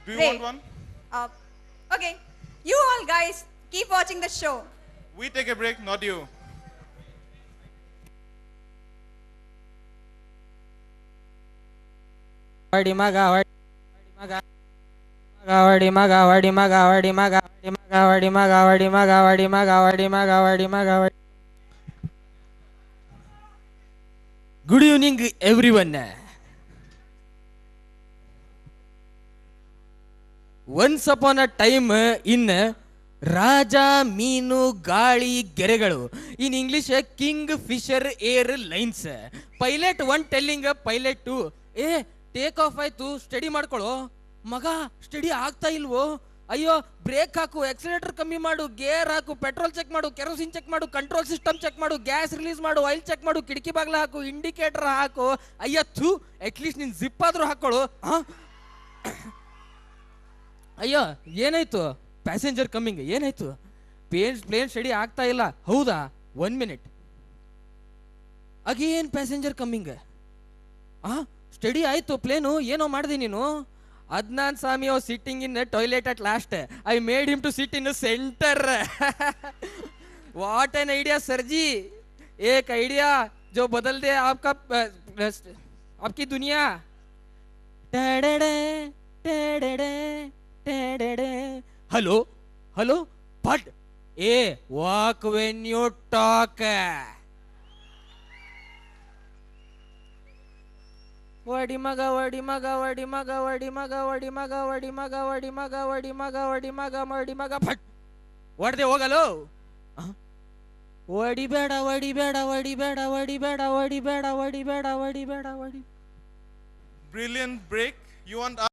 Do you Great. want one? Uh, okay. You all guys keep watching the show. We take a break, not you. Wardi maga, wardi maga, wardi maga, wardi maga, wardi maga, wardi maga, wardi maga, wardi maga, wardi maga, wardi maga, wardi. Good evening, everyone. Once upon a time in ರಾಜ ಮೀನು ಗಾಳಿ ಗೆರೆಗಳು in English Kingfisher Airlines pilot one telling pilot to take off ಆಯ್ತು steady ಮಾಡ್ಕೊಳ್ಳೋ ಮಗ study ಆಗ್ತಾ ಇಲ್ವೋ ಅಯ್ಯೋ break ಹಾಕು ಎಕ್ಸಲೇಟರ್ ಕಮ್ಮಿ ಮಾಡು ಗೇರ್ ಹಾಕು ಪೆಟ್ರೋಲ್ ಚೆಕ್ ಮಾಡು ಕೆರೋಸಿನ್ ಚೆಕ್ ಮಾಡು ಕಂಟ್ರೋಲ್ ಸಿಸ್ಟಮ್ ಚೆಕ್ ಮಾಡು ಗ್ಯಾಸ್ ರಿಲೀಸ್ ಮಾಡು ಆಯಿಲ್ ಚೆಕ್ ಮಾಡು ಕಿಟಕಿ ಬಾಗ್ಲ ಹಾಕು ಇಂಡಿಕೇಟರ್ ಹಾಕು ಅಯ್ಯತ್ತು ಅಟ್ಲೀಸ್ಟ್ ನಿನ್ ಜಿಪ್ ಆದ್ರೂ ಹಾಕೊಳ್ಳು ಅಯ್ಯೋ ಏನಾಯ್ತು ಪ್ಯಾಸೆಂಜರ್ ಕಮ್ಮಿಂಗ್ ಏನಾಯ್ತು ಪ್ಲೇನ್ ಸ್ಟಡಿ ಆಗ್ತಾ ಇಲ್ಲ ಹೌದಾ 1 minute again passenger coming steady ಆಯ್ತು ಪ್ಲೇನು ಏನೋ ಮಾಡಿದೆ ನೀನು Adnan Sami sitting in toilet at last I made him to sit in centre what an idea sirji एक आइडिया जो बदल दे आपकी दुनिया hello hello but walk when you talk वडी मगा वडी मगा वडी मगा वडी मगा वडी मगा वडी मगा वडी मगा वडी मगा वडी मगा वडी मगा फट ಹೊಡೆದೆ ಹೋಗಲು ವಡಿ ಬೇಡ ವಡಿ ಬೇಡ ವಡಿ ಬೇಡ ವಡಿ ಬೇಡ ವಡಿ ಬೇಡ ವಡಿ ಬೇಡ ವಡಿ ಬೇಡ ವಡಿ Brilliant break. You want